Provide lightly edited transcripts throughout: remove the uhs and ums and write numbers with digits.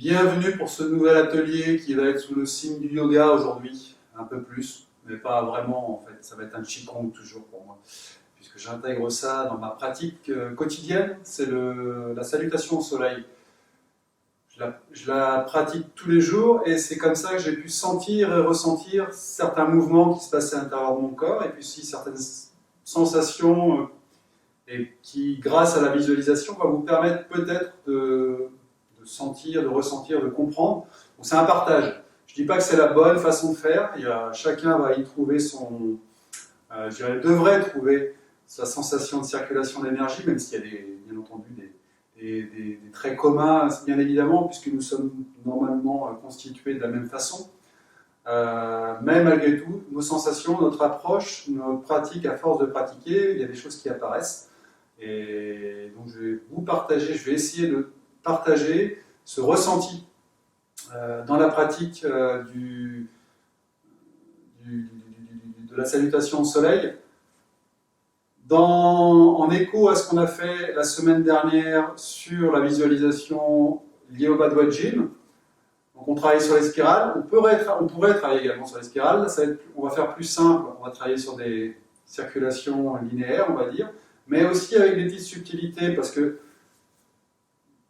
Bienvenue pour ce nouvel atelier qui va être sous le signe du yoga aujourd'hui, un peu plus, mais pas vraiment en fait, ça va être un Qigong toujours pour moi, puisque j'intègre ça dans ma pratique quotidienne, c'est la salutation au soleil. Je la pratique tous les jours et c'est comme ça que j'ai pu sentir et ressentir certains mouvements qui se passaient à l'intérieur de mon corps et puis aussi certaines sensations et qui, grâce à la visualisation, va vous permettre peut-être de sentir, de ressentir, de comprendre. Donc c'est un partage. Je ne dis pas que c'est la bonne façon de faire. Chacun va y trouver son, je dirais, devrait trouver sa sensation de circulation d'énergie, même s'il y a bien entendu des traits communs, bien évidemment, puisque nous sommes normalement constitués de la même façon. Mais malgré tout, nos sensations, notre approche, notre pratique, à force de pratiquer, il y a des choses qui apparaissent. Et donc je vais vous partager, je vais essayer de partager ce ressenti dans la pratique de la salutation au soleil, en écho à ce qu'on a fait la semaine dernière sur la visualisation liée au Bhagavad-gita. Donc on travaille sur les spirales, on pourrait travailler également sur les spirales, on va faire plus simple, on va travailler sur des circulations linéaires, on va dire, mais aussi avec des petites subtilités, parce que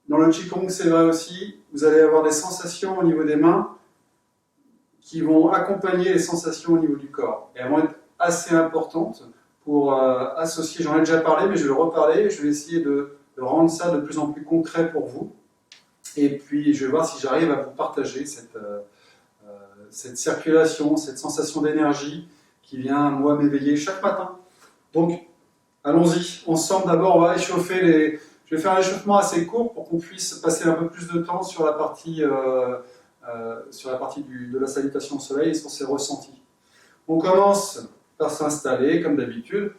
dans le Qigong, c'est vrai aussi, vous allez avoir des sensations au niveau des mains qui vont accompagner les sensations au niveau du corps. Et elles vont être assez importantes pour associer, j'en ai déjà parlé, mais je vais le reparler, je vais essayer de rendre ça de plus en plus concret pour vous. Et puis, je vais voir si j'arrive à vous partager cette circulation, cette sensation d'énergie qui vient, moi, m'éveiller chaque matin. Donc, allons-y. Ensemble, d'abord, on va échauffer Je vais faire un échauffement assez court pour qu'on puisse passer un peu plus de temps sur la partie, de la salutation au soleil et sur ses ressentis. On commence par s'installer, comme d'habitude,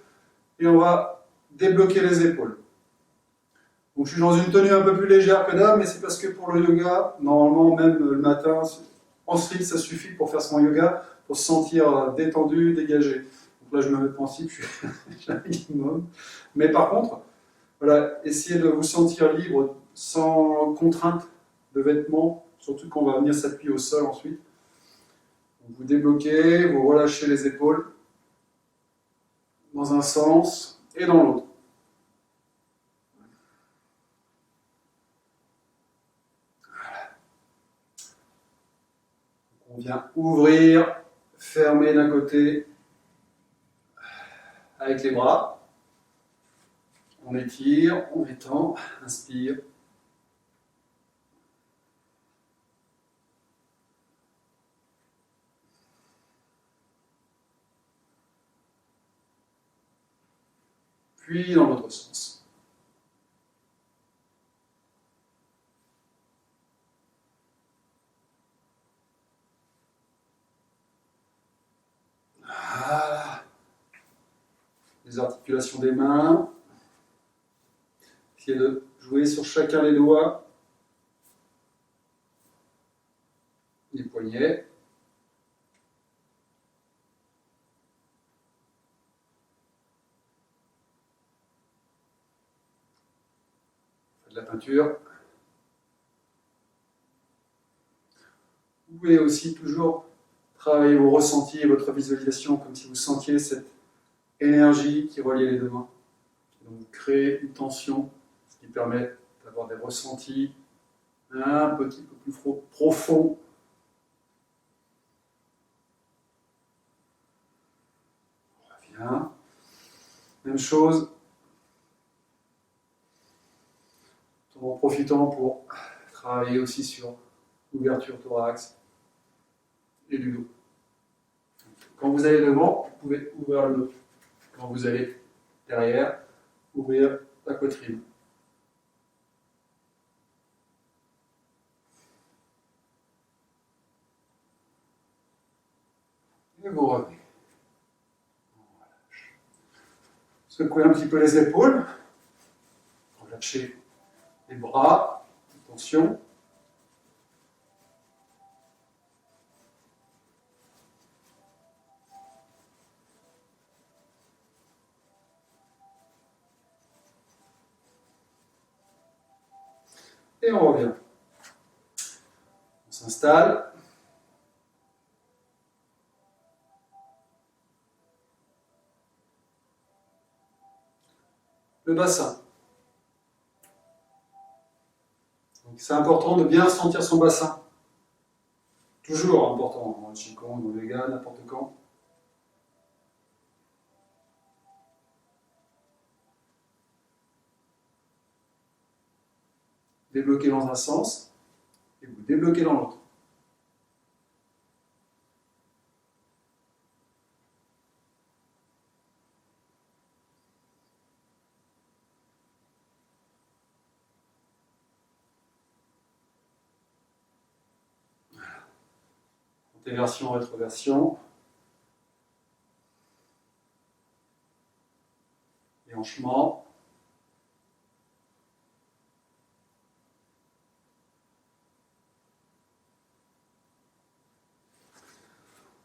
et on va débloquer les épaules. Donc je suis dans une tenue un peu plus légère que d'hab, mais c'est parce que pour le yoga, normalement même le matin, en slip, ça suffit pour faire son yoga, pour se sentir détendu, dégagé. Donc là je me mets en slip, je suis un minimum. Mais par contre, voilà, essayez de vous sentir libre, sans contrainte de vêtements, surtout quand on va venir s'appuyer au sol ensuite. Donc vous débloquez, vous relâchez les épaules dans un sens et dans l'autre. On vient ouvrir, fermer d'un côté avec les bras. On étire, on étend, inspire. Puis dans l'autre sens. Voilà. Les articulations des mains. Essayez de jouer sur chacun des doigts. Les poignets. Faites de la peinture. Vous pouvez aussi toujours travailler vos ressentis et votre visualisation comme si vous sentiez cette énergie qui reliait les deux mains. Donc créer une tension, ce qui permet d'avoir des ressentis un petit peu plus profonds. On revient. Même chose. En profitant pour travailler aussi sur l'ouverture thorax et du dos. Quand vous allez devant, vous pouvez ouvrir le dos. Quand vous allez derrière, ouvrir la poitrine. Et vous revenez. Secouez un petit peu les épaules. Relâchez les bras. Attention. Et on revient. s'installe. Le bassin. C'est important de bien sentir son bassin. Toujours important, dans le Qigong, dans le Yoga, n'importe quand. Débloquez dans un sens et vous débloquez dans l'autre. Inversion, rétroversion. Déhanchement.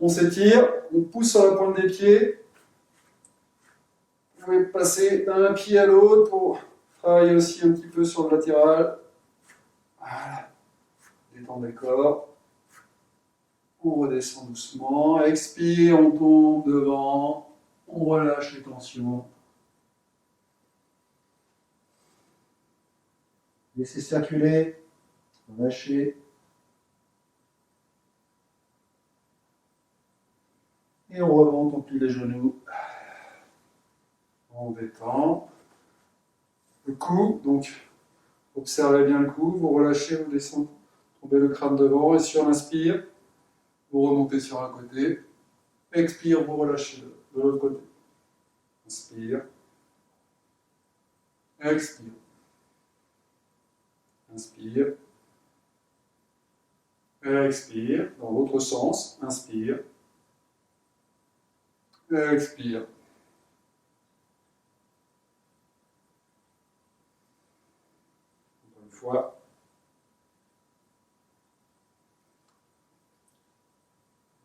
On s'étire, on pousse sur la pointe des pieds. Vous pouvez passer d'un pied à l'autre pour travailler aussi un petit peu sur le latéral. Voilà. Détendre le corps. On redescend doucement. Expire, on tombe devant. On relâche les tensions. Laissez circuler. Relâchez. Et on remonte, on plie les genoux. On détend. Le cou, donc observez bien le cou, vous relâchez, vous descendez, tombez le crâne devant, et sur l'inspire, vous remontez sur un côté. Expire, vous relâchez de l'autre côté. Inspire. Expire. Inspire. Expire. Dans l'autre sens. Inspire. Expire. Encore une fois.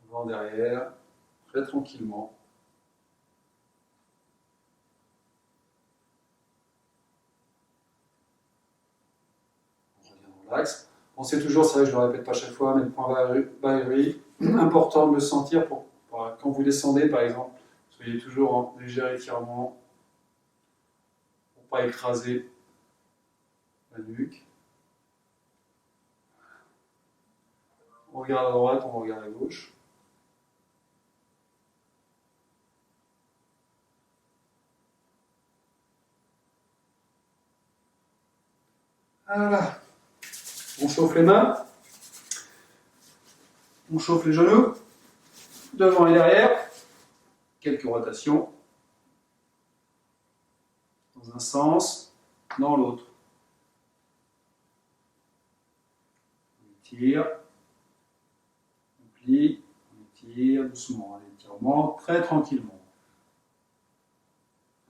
Devant, derrière. Très tranquillement. On revient dans l'axe. Pensez toujours, c'est vrai que je ne le répète pas chaque fois, mais le point Bahiri, important de le sentir pour quand vous descendez par exemple. Soyez toujours en léger étirement pour ne pas écraser la nuque. On regarde à droite, on regarde à gauche. Voilà. On chauffe les mains. On chauffe les genoux. Devant et derrière. Quelques rotations. Dans un sens, dans l'autre. On étire. On plie. On étire doucement. Un étirement très tranquillement.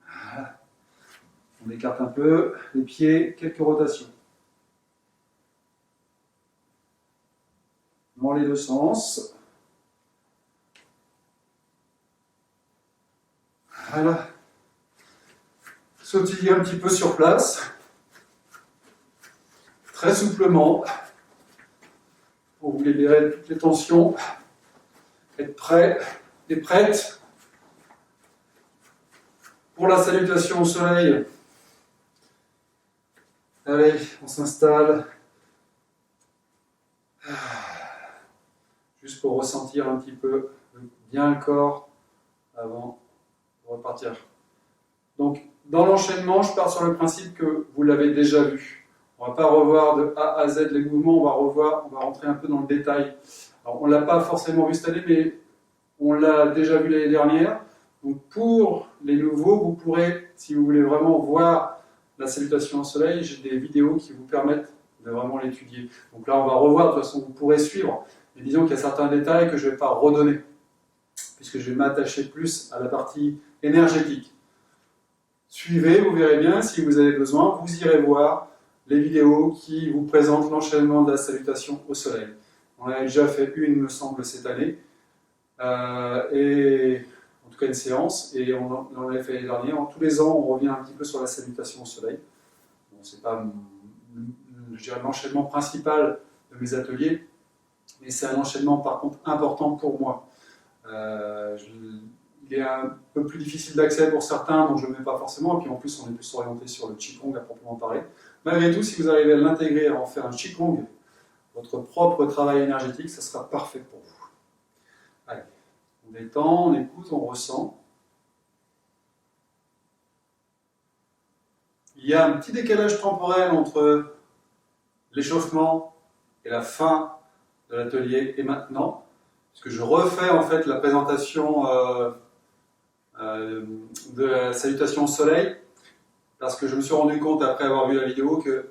Voilà. On écarte un peu les pieds. Quelques rotations. Dans les deux sens. Voilà. Sautiller un petit peu sur place. Très souplement. Pour vous libérer de toutes les tensions. Être prêt et prête pour la salutation au soleil. Allez, on s'installe. Juste pour ressentir un petit peu bien le corps avant de repartir. Donc, dans l'enchaînement, je pars sur le principe que vous l'avez déjà vu. On ne va pas revoir de A à Z les mouvements, on va rentrer un peu dans le détail. Alors, on ne l'a pas forcément vu cette année, mais on l'a déjà vu l'année dernière. Donc, pour les nouveaux, vous pourrez, si vous voulez vraiment voir la salutation au soleil, j'ai des vidéos qui vous permettent de vraiment l'étudier. Donc là, on va revoir, de toute façon, vous pourrez suivre. Mais disons qu'il y a certains détails que je ne vais pas redonner, puisque je vais m'attacher plus à la partie énergétique. Suivez, vous verrez bien, si vous avez besoin, vous irez voir les vidéos qui vous présentent l'enchaînement de la salutation au soleil. On en a déjà fait une, il me semble, cette année, et en tout cas une séance, et on en avait fait l'année dernière. Tous les ans, on revient un petit peu sur la salutation au soleil. Bon, c'est pas, je dirais, l'enchaînement principal de mes ateliers, et c'est un enchaînement par contre important pour moi. Il est un peu plus difficile d'accès pour certains, donc je ne le mets pas forcément, et puis en plus on est plus orienté sur le Qigong à proprement parler. Malgré tout, si vous arrivez à l'intégrer, à en faire un Qigong, votre propre travail énergétique, ça sera parfait pour vous. Allez, on détend, on écoute, on ressent. Il y a un petit décalage temporel entre l'échauffement et la fin de l'atelier et maintenant, puisque je refais en fait la présentation de la salutation au soleil, parce que je me suis rendu compte après avoir vu la vidéo que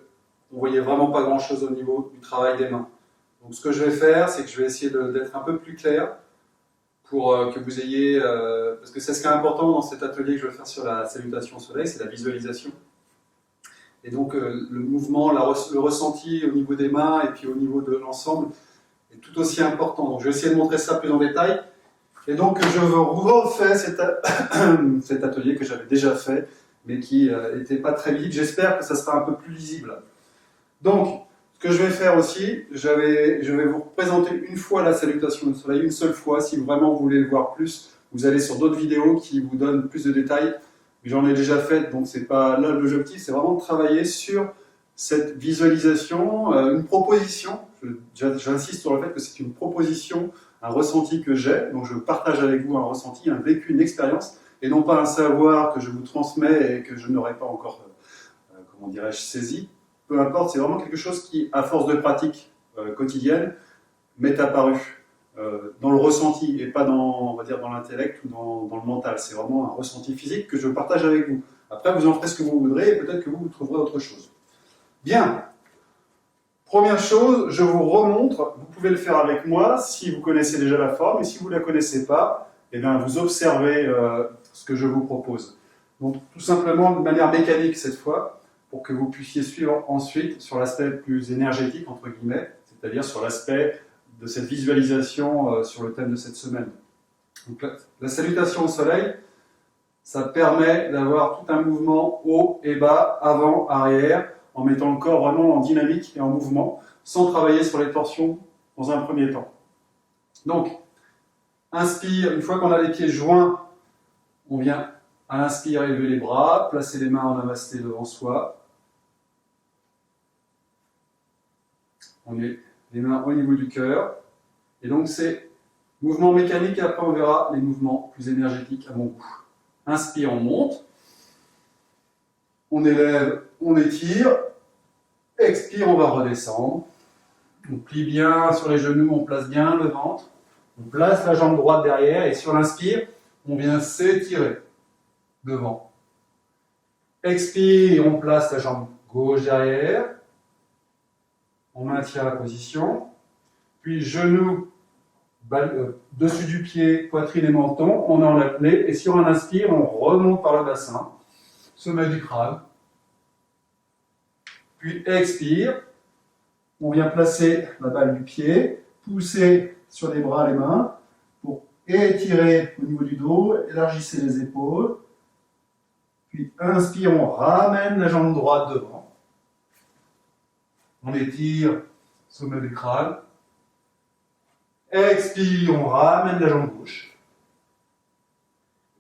on voyait vraiment pas grand chose au niveau du travail des mains. Donc ce que je vais faire, c'est que je vais essayer d'être un peu plus clair pour que vous ayez, parce que c'est ce qui est important dans cet atelier que je vais faire sur la salutation au soleil, c'est la visualisation. Et donc le mouvement, le ressenti au niveau des mains et puis au niveau de l'ensemble est tout aussi important. Donc je vais essayer de montrer ça plus en détail. Et donc je refais cet atelier que j'avais déjà fait, mais qui n'était pas très visible. J'espère que ça sera un peu plus lisible. Donc, ce que je vais faire aussi, je vais vous présenter une fois la salutation au soleil, une seule fois. Si vraiment vous voulez le voir plus, vous allez sur d'autres vidéos qui vous donnent plus de détails. J'en ai déjà fait, donc c'est pas là l'objectif, c'est vraiment de travailler sur cette visualisation, une proposition. J'insiste sur le fait que c'est une proposition, un ressenti que j'ai, donc je partage avec vous un ressenti, un vécu, une expérience, et non pas un savoir que je vous transmets et que je n'aurais pas encore, comment dirais-je, saisi. Peu importe, c'est vraiment quelque chose qui, à force de pratique quotidienne, m'est apparu dans le ressenti et pas dans, on va dire, dans l'intellect ou dans le mental. C'est vraiment un ressenti physique que je partage avec vous. Après, vous en ferez ce que vous voudrez et peut-être que vous trouverez autre chose. Bien. Première chose, je vous remontre. Vous pouvez le faire avec moi si vous connaissez déjà la forme, et si vous ne la connaissez pas, eh bien, vous observez ce que je vous propose. Donc, tout simplement de manière mécanique cette fois, pour que vous puissiez suivre ensuite sur l'aspect plus énergétique, entre guillemets, c'est-à-dire sur l'aspect de cette visualisation sur le thème de cette semaine. Donc, la salutation au soleil, ça permet d'avoir tout un mouvement haut et bas, avant, arrière, en mettant le corps vraiment en dynamique et en mouvement, sans travailler sur les torsions dans un premier temps. Donc, inspire, une fois qu'on a les pieds joints, on vient à l'inspire élever les bras, placer les mains en namasté devant soi. On met les mains au niveau du cœur. Et donc c'est mouvement mécanique et après on verra les mouvements plus énergétiques à mon goût. Inspire, on monte. On élève, on étire. Expire, on va redescendre. On plie bien sur les genoux, on place bien le ventre. On place la jambe droite derrière et sur l'inspire, on vient s'étirer devant. Expire, on place la jambe gauche derrière. On maintient la position. Puis genoux dessus du pied, poitrine et menton. On enlève les et sur un inspire, on remonte par le bassin. Sommet du crâne. Puis expire. On vient placer la balle du pied, pousser sur les bras, les mains, pour étirer au niveau du dos, élargissez les épaules. Puis inspire, on ramène la jambe droite devant. On étire, sommet du crâne. Expire, on ramène la jambe gauche.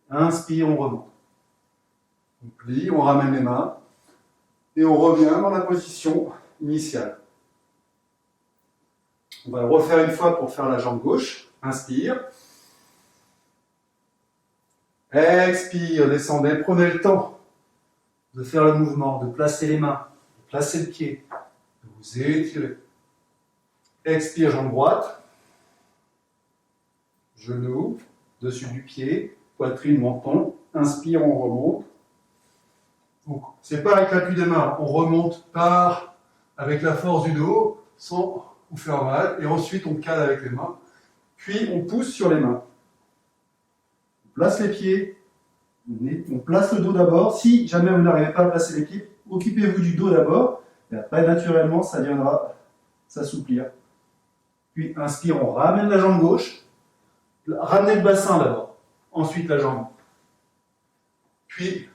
Inspire, on remonte. On plie, on ramène les mains. Et on revient dans la position initiale. On va le refaire une fois pour faire la jambe gauche. Inspire. Expire, descendez. Prenez le temps de faire le mouvement, de placer les mains, de placer le pied, de vous étirer. Expire, jambe droite. Genou, dessus du pied, poitrine, menton. Inspire, on remonte. Donc, c'est pas avec l'appui des mains, on remonte par avec la force du dos, sans vous faire mal, et ensuite on cale avec les mains, puis on pousse sur les mains. On place les pieds, on place le dos d'abord. Si jamais vous n'arrivez pas à placer les pieds, occupez-vous du dos d'abord, et après naturellement ça viendra s'assouplir. Puis inspire, on ramène la jambe gauche, ramenez le bassin d'abord, ensuite la jambe. Puis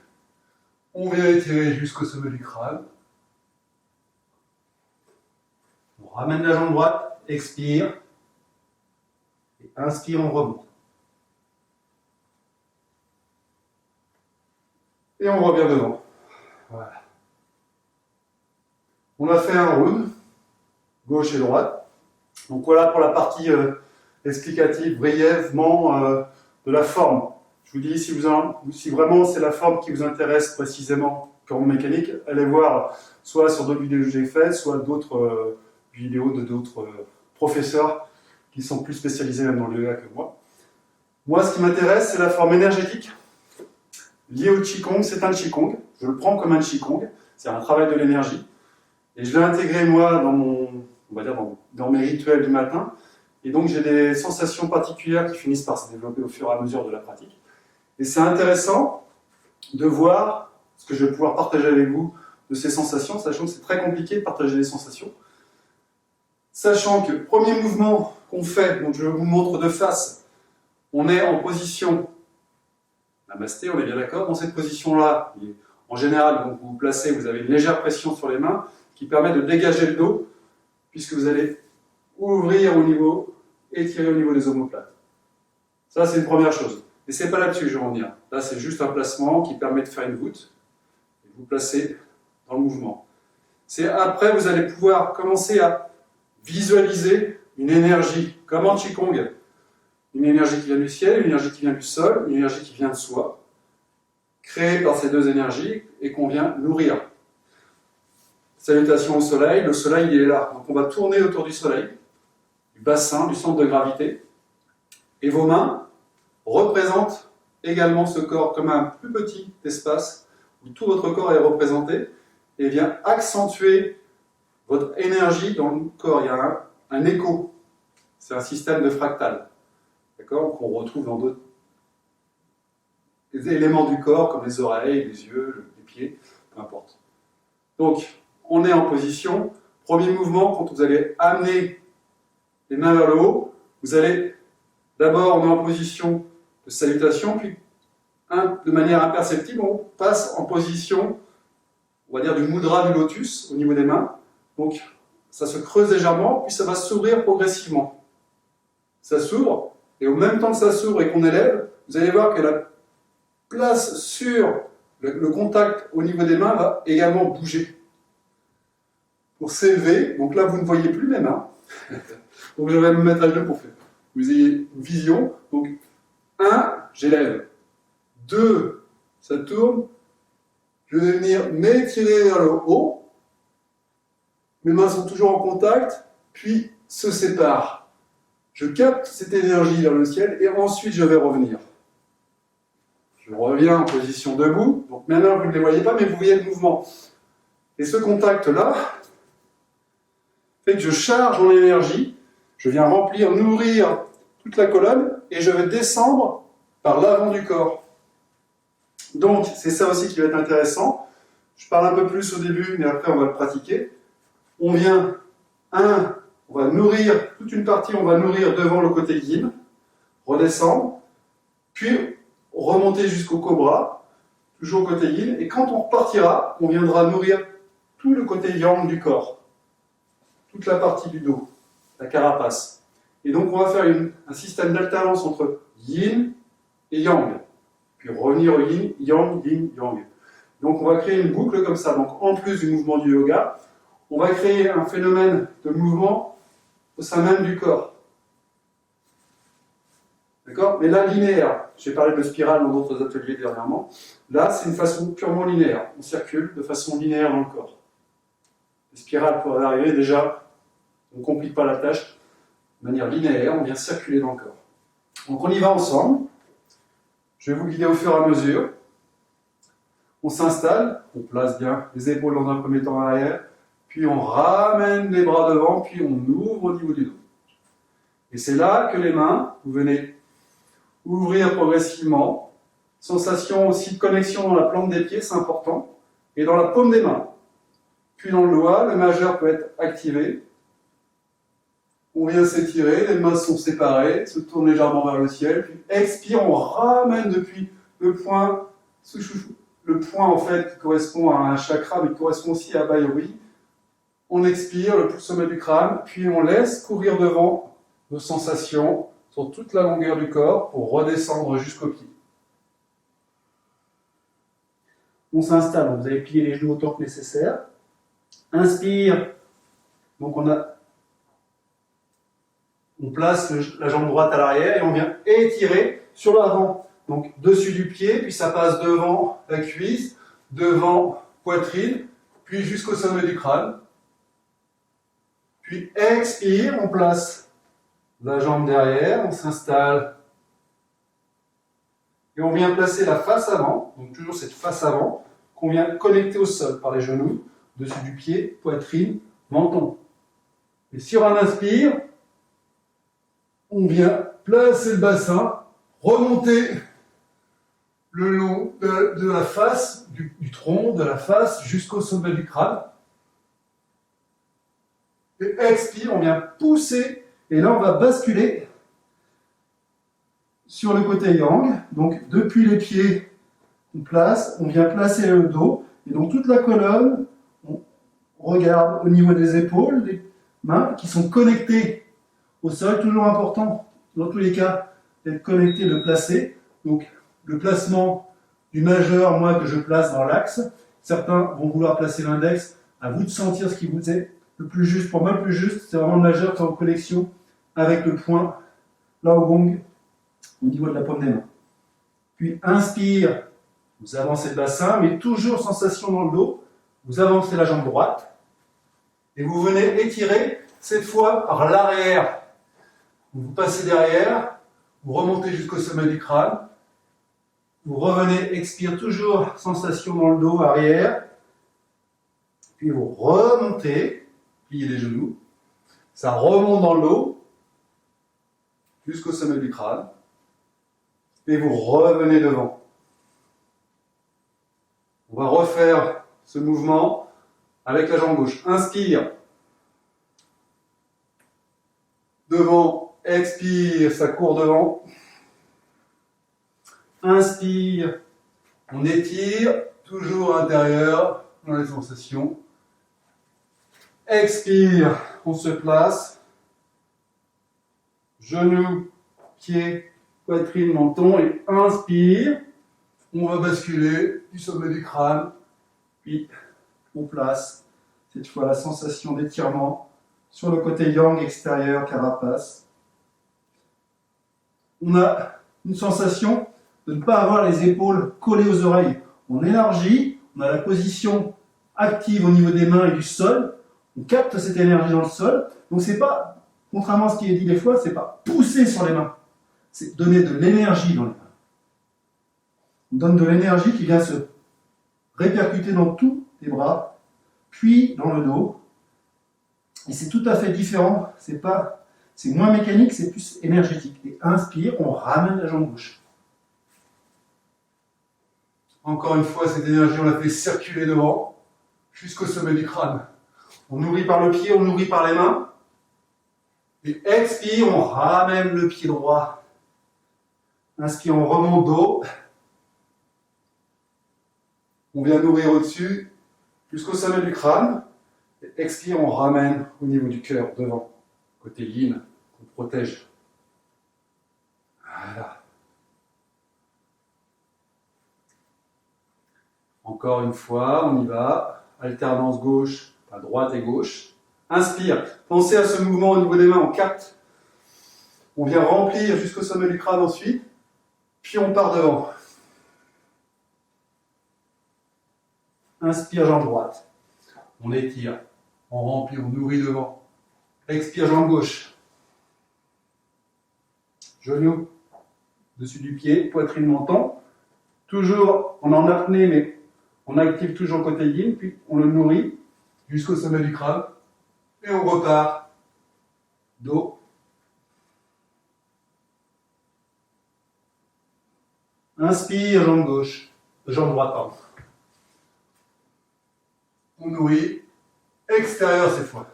on vient étirer jusqu'au sommet du crâne. On ramène la jambe droite, expire, Et inspire, on remonte. Et on revient devant. Voilà. On a fait un round, gauche et droite. Donc voilà pour la partie explicative, brièvement, de la forme. Je vous dis, si vraiment c'est la forme qui vous intéresse précisément comme mécanique, allez voir soit sur d'autres vidéos que j'ai faites, soit d'autres vidéos de d'autres professeurs qui sont plus spécialisés même dans le yoga que moi. Moi, ce qui m'intéresse, c'est la forme énergétique liée au Qigong. C'est un Qigong, je le prends comme un Qigong, c'est un travail de l'énergie. Et je l'ai intégré, moi, dans mes rituels du matin. Et donc, j'ai des sensations particulières qui finissent par se développer au fur et à mesure de la pratique. Et c'est intéressant de voir ce que je vais pouvoir partager avec vous de ces sensations, sachant que c'est très compliqué de partager les sensations. Sachant que, premier mouvement qu'on fait, donc je vous montre de face, on est en position Namasté, on est bien d'accord, dans cette position-là, en général, donc vous vous placez, vous avez une légère pression sur les mains qui permet de dégager le dos, puisque vous allez ouvrir au niveau, étirer au niveau des omoplates. Ça, c'est une première chose. Et c'est pas là-dessus que je vais en venir. Là, c'est juste un placement qui permet de faire une voûte, et vous placez dans le mouvement. C'est après, vous allez pouvoir commencer à visualiser une énergie, comme en Qigong, une énergie qui vient du ciel, une énergie qui vient du sol, une énergie qui vient de soi, créée par ces deux énergies et qu'on vient nourrir. Salutation au soleil, le soleil il est là. Donc on va tourner autour du soleil, du bassin, du centre de gravité, et vos mains représentent également ce corps comme un plus petit espace où tout votre corps est représenté et vient accentuer votre énergie dans le corps. Il y a un écho, c'est un système de fractal. D'accord, qu'on retrouve dans d'autres éléments du corps, comme les oreilles, les yeux, les pieds, peu importe. Donc, on est en position. Premier mouvement, quand vous allez amener les mains vers le haut, vous allez, d'abord, on est en position de salutation, puis, de manière imperceptible, on passe en position, on va dire, du mudra du lotus, au niveau des mains. Donc, ça se creuse légèrement, puis ça va s'ouvrir progressivement. Ça s'ouvre, et au même temps que ça s'ouvre et qu'on élève, vous allez voir que la place sur le contact au niveau des mains va également bouger. Pour s'élever, donc là vous ne voyez plus mes mains, donc je vais me mettre à genoux pour que vous ayez une vision. Donc 1, j'élève. 2, ça tourne. Je vais venir m'étirer vers le haut. Mes mains sont toujours en contact, puis se séparent. Je capte cette énergie vers le ciel et ensuite je vais revenir. Je reviens en position debout. Donc maintenant vous ne les voyez pas, mais vous voyez le mouvement. Et ce contact-là fait que je charge en énergie, je viens remplir, nourrir toute la colonne et je vais descendre par l'avant du corps. Donc c'est ça aussi qui va être intéressant. Je parle un peu plus au début, mais après on va le pratiquer. On vient, on va nourrir, toute une partie, on va nourrir devant le côté yin, redescendre, puis remonter jusqu'au cobra, toujours côté yin, et quand on repartira, on viendra nourrir tout le côté yang du corps, toute la partie du dos, la carapace. Et donc on va faire un système d'alternance entre yin et yang, puis revenir au yin, yang. Donc on va créer une boucle comme ça. Donc en plus du mouvement du yoga, on va créer un phénomène de mouvement au sein même du corps. D'accord? Mais là, linéaire. J'ai parlé de spirale dans d'autres ateliers dernièrement. Là, c'est une façon purement linéaire. On circule de façon linéaire dans le corps. Les spirales, pour arriver, déjà, on ne complique pas la tâche. De manière linéaire, on vient circuler dans le corps. Donc on y va ensemble. Je vais vous guider au fur et à mesure. On s'installe, on place bien les épaules dans un premier temps à l'arrière, puis on ramène les bras devant, puis on ouvre au niveau du dos. Et c'est là que les mains, vous venez ouvrir progressivement. Sensation aussi de connexion dans la plante des pieds, c'est important. Et dans la paume des mains. Puis dans le doigt, le majeur peut être activé. On vient s'étirer, les mains sont séparées, se tournent légèrement vers le ciel. Puis expire, on ramène depuis le point en fait qui correspond à un chakra, mais qui correspond aussi à Bhairavi. On expire, le sommet du crâne, puis on laisse courir devant nos sensations sur toute la longueur du corps pour redescendre jusqu'au pied. On s'installe, vous allez plier les genoux autant que nécessaire. Inspire, donc on place la jambe droite à l'arrière et on vient étirer sur l'avant. Donc dessus du pied, puis ça passe devant la cuisse, devant poitrine, puis jusqu'au sommet du crâne. Puis expire, on place la jambe derrière, on s'installe. Et on vient placer la face avant, donc toujours cette face avant, qu'on vient connecter au sol par les genoux, dessus du pied, poitrine, menton. Et sur un inspire, on vient placer le bassin, remonter le long de la face, du tronc, de la face, jusqu'au sommet du crâne. Et expire, on vient pousser, et là on va basculer sur le côté yang. Donc depuis les pieds, on vient placer le dos, et donc toute la colonne, on regarde au niveau des épaules, les mains qui sont connectées au sol, toujours important, dans tous les cas, d'être connecté, de placer. Donc le placement du majeur, moi, que je place dans l'axe. Certains vont vouloir placer l'index. À vous de sentir ce qui vous est le plus juste. Pour moi, le plus juste, c'est vraiment le majeur qui est en connexion avec le point, là au gong, au niveau de la paume des mains. Puis inspire, vous avancez le bassin, mais toujours sensation dans le dos. Vous avancez la jambe droite et vous venez étirer, cette fois par l'arrière. Vous passez derrière, vous remontez jusqu'au sommet du crâne. Vous revenez, expire, toujours sensation dans le dos, arrière. Puis vous remontez, pliez les genoux. Ça remonte dans le dos, jusqu'au sommet du crâne. Et vous revenez devant. On va refaire ce mouvement avec la jambe gauche. Inspire. Devant, expire, ça court devant. Inspire, on étire, toujours intérieur, dans les sensations. Expire, on se place. Genoux, pieds, poitrine, menton. Et inspire, on va basculer du sommet du crâne. Puis on place, cette fois, la sensation d'étirement sur le côté yang extérieur, carapace. On a une sensation de ne pas avoir les épaules collées aux oreilles. On élargit, on a la position active au niveau des mains et du sol, on capte cette énergie dans le sol. Donc c'est pas, contrairement à ce qui est dit des fois, c'est pas pousser sur les mains, c'est donner de l'énergie dans les mains. On donne de l'énergie qui vient se répercuter dans tous les bras, puis dans le dos. Et c'est tout à fait différent, c'est moins mécanique, c'est plus énergétique. Et inspire, on ramène la jambe gauche. Encore une fois, cette énergie, on la fait circuler devant, jusqu'au sommet du crâne. On nourrit par le pied, on nourrit par les mains. Et expire, on ramène le pied droit. Inspire, on remonte dos. On vient nourrir au-dessus, jusqu'au sommet du crâne. Et expire, on ramène au niveau du cœur, devant, côté yin, qu'on protège. Voilà. Encore une fois, on y va. Alternance gauche, à droite et gauche. Inspire. Pensez à ce mouvement au niveau des mains, on capte. On vient remplir jusqu'au sommet du crâne ensuite. Puis on part devant. Inspire, jambe droite. On étire. On remplit, on nourrit devant. Expire, jambe gauche. Genou dessus du pied, poitrine, menton. Toujours, on est en apnée, mais on active toujours le côté yin, puis on le nourrit jusqu'au sommet du crâne. Et on repart. Dos. Inspire, jambe gauche. Jambe droite, pardon. On nourrit. Extérieur cette fois.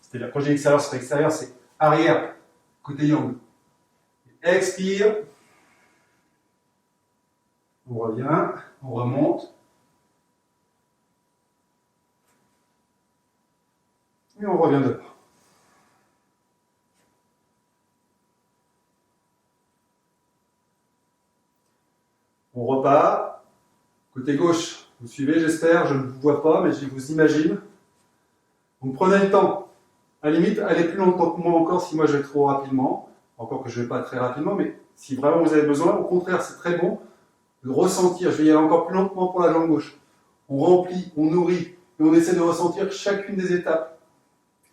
C'est-à-dire, quand je dis extérieur, c'est pas extérieur, c'est arrière, côté yang. Expire. On revient, on remonte. Et on revient devant. On repart. Côté gauche, vous suivez, j'espère, je ne vous vois pas, mais je vous imagine. Donc prenez le temps. À la limite, allez plus longtemps que moi encore si moi je vais trop rapidement. Encore que je ne vais pas très rapidement, mais si vraiment vous avez besoin, au contraire, c'est très bon de ressentir. Je vais y aller encore plus lentement pour la jambe gauche. On remplit, on nourrit, et on essaie de ressentir chacune des étapes.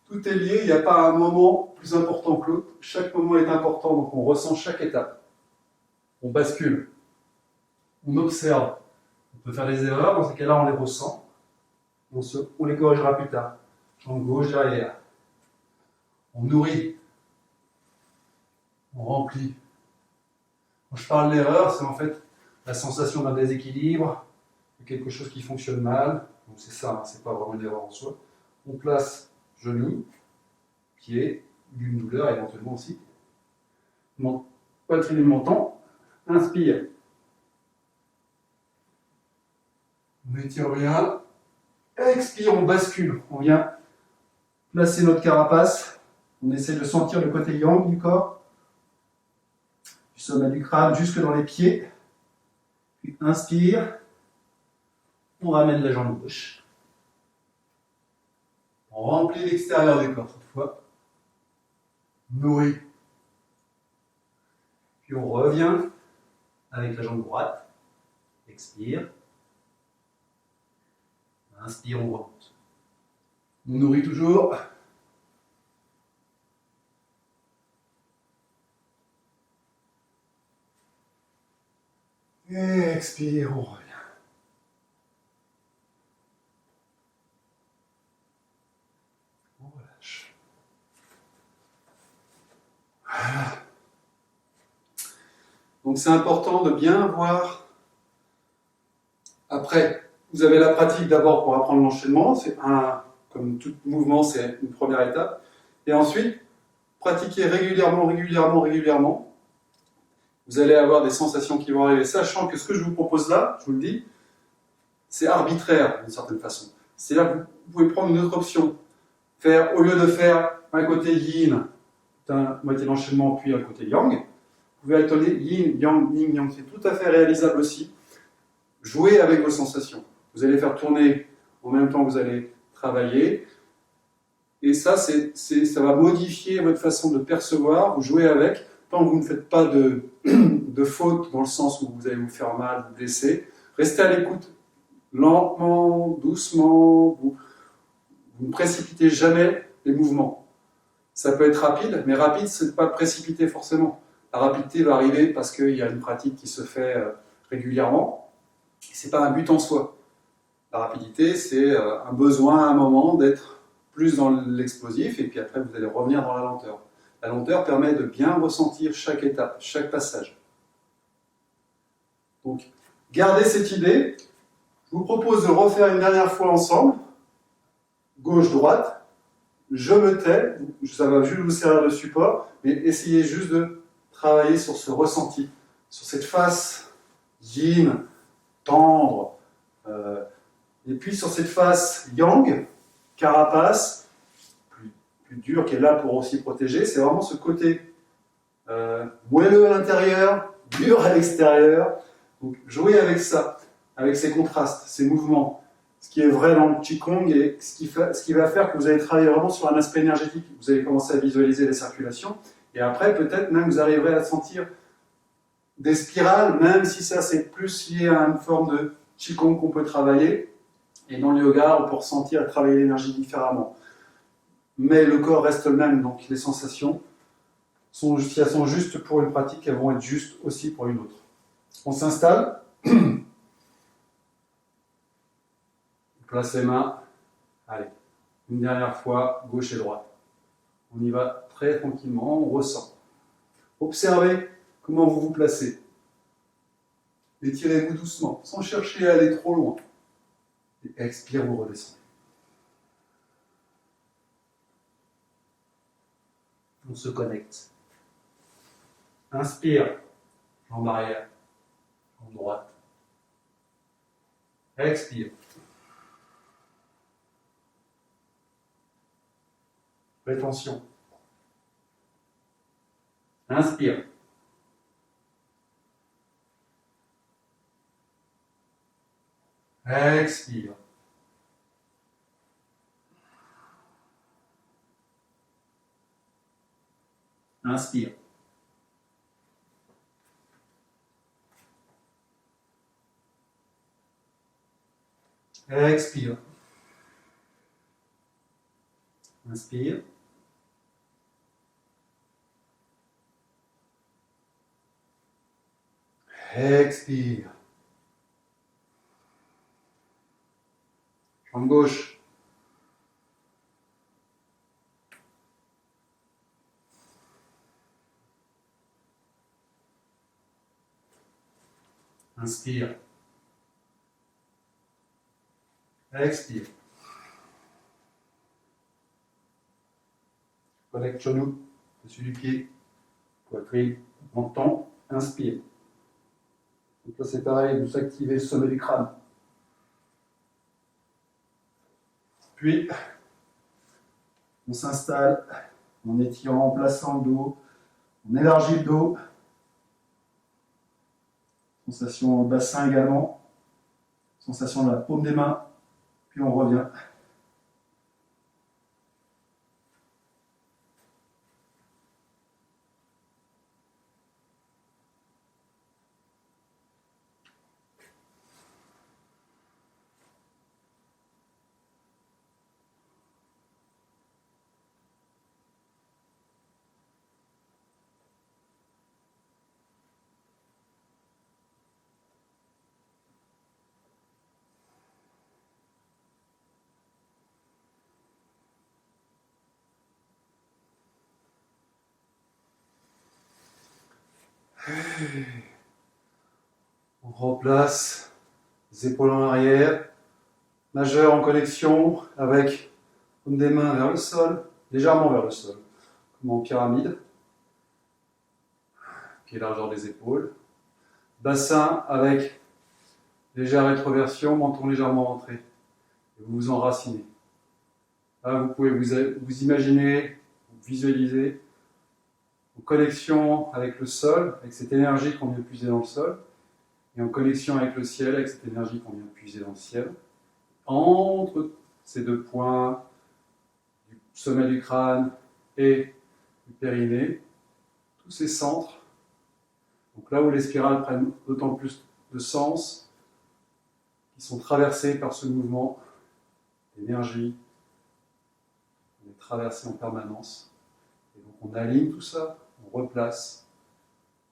Tout est lié, il n'y a pas un moment plus important que l'autre. Chaque moment est important, donc on ressent chaque étape. On bascule. On observe. On peut faire des erreurs, dans ces cas-là, on les ressent. On les corrigera plus tard. Jambe gauche derrière. On nourrit. On remplit. Quand je parle d'erreur, c'est en fait la sensation d'un déséquilibre, de quelque chose qui fonctionne mal. Donc c'est ça, hein, c'est pas vraiment une erreur en soi. On place genou, pied, une douleur éventuellement aussi. Poitrine du menton. Inspire. On étire bien. Expire, on bascule. On vient placer notre carapace. On essaie de sentir le côté yang du corps. Du sommet du crâne jusque dans les pieds. Puis inspire. On ramène la jambe gauche. On remplit l'extérieur du corps cette fois. Nourrit. Puis on revient avec la jambe droite. Expire. Inspire, on remonte. On nourrit toujours. Et expire, on revient. On relâche. Voilà. Donc c'est important de bien voir. Après, vous avez la pratique d'abord pour apprendre l'enchaînement. Comme tout mouvement, c'est une première étape. Et ensuite, pratiquer régulièrement. Vous allez avoir des sensations qui vont arriver, sachant que ce que je vous propose là, je vous le dis, c'est arbitraire d'une certaine façon. C'est-à-dire que vous pouvez prendre une autre option. Au lieu de faire un côté yin, un moitié d'enchaînement, puis un côté yang, vous pouvez alterner yin, yang. C'est tout à fait réalisable aussi. Jouez avec vos sensations. Vous allez faire tourner en même temps que vous allez travailler. Et ça, ça va modifier votre façon de percevoir. Vous jouez avec. Tant que vous ne faites pas de faute dans le sens où vous allez vous faire mal, vous blesser, restez à l'écoute. Lentement, doucement. Vous ne précipitez jamais les mouvements. Ça peut être rapide, mais rapide, ce n'est pas précipité forcément. La rapidité va arriver parce qu'il y a une pratique qui se fait régulièrement. Ce n'est pas un but en soi. La rapidité, c'est un besoin à un moment d'être plus dans l'explosif, et puis après, vous allez revenir dans la lenteur. La lenteur permet de bien ressentir chaque étape, chaque passage. Donc, gardez cette idée. Je vous propose de le refaire une dernière fois ensemble. Gauche-droite. Je me tais. Ça va juste vous servir de support, mais essayez juste de travailler sur ce ressenti, sur cette face yin, tendre, et puis sur cette face yang, carapace, plus dur, qui est là pour aussi protéger. C'est vraiment ce côté moelleux à l'intérieur, dur à l'extérieur. Donc jouez avec ça, avec ces contrastes, ces mouvements. Ce qui est vrai dans le Qigong et ce qui va faire que vous allez travailler vraiment sur un aspect énergétique. Vous allez commencer à visualiser les circulations et après peut-être même vous arriverez à sentir des spirales, même si ça c'est plus lié à une forme de Qigong qu'on peut travailler. Et dans le yoga, on peut ressentir et travailler l'énergie différemment. Mais le corps reste le même, donc les sensations, si elles sont justes pour une pratique, elles vont être justes aussi pour une autre. On s'installe. On place les mains. Allez, une dernière fois, gauche et droite. On y va très tranquillement, on ressent. Observez comment vous vous placez. Étirez-vous doucement, sans chercher à aller trop loin. Et expire, vous redescendez. On se connecte. Inspire, jambe arrière, jambe droite. Expire. Rétention. Inspire. Expire. Inspire. Expire. Inspire. Expire. Jambe gauche. Inspire. Expire. Connecte genou, dessus du pied, poitrine, menton, inspire. Donc là c'est pareil, vous activez le sommet du crâne. Puis, on s'installe en étirant, en plaçant le dos, on élargit le dos. Sensation au bassin également, sensation dans la paume des mains, puis on revient. On replace les épaules en arrière, majeur en connexion avec paume des mains vers le sol, légèrement vers le sol, comme en pyramide. Pied largeur des épaules. Bassin avec légère rétroversion, menton légèrement rentré. Et vous vous enracinez. Là, vous pouvez vous imaginer, vous visualiser en connexion avec le sol, avec cette énergie qu'on vient puiser dans le sol, et en connexion avec le ciel, avec cette énergie qu'on vient puiser dans le ciel. Entre ces deux points, du sommet du crâne et du périnée, tous ces centres, donc là où les spirales prennent d'autant plus de sens, qui sont traversées par ce mouvement d'énergie, on est traversé en permanence. Et donc on aligne tout ça, on replace,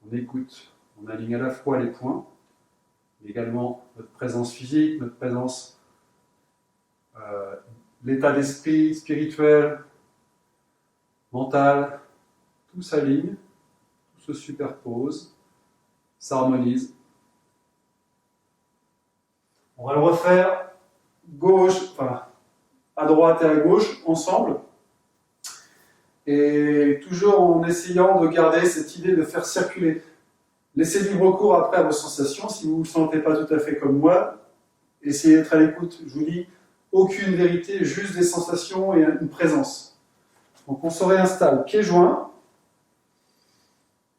on écoute, on aligne à la fois les points, mais également notre présence physique, notre présence, l'état d'esprit spirituel, mental, tout s'aligne, tout se superpose, s'harmonise. On va le refaire à droite et à gauche, ensemble. Et toujours en essayant de garder cette idée de faire circuler. Laissez libre cours après à vos sensations. Si vous ne vous sentez pas tout à fait comme moi, essayez d'être à l'écoute. Je vous dis, aucune vérité, juste des sensations et une présence. Donc on se réinstalle, pieds joints.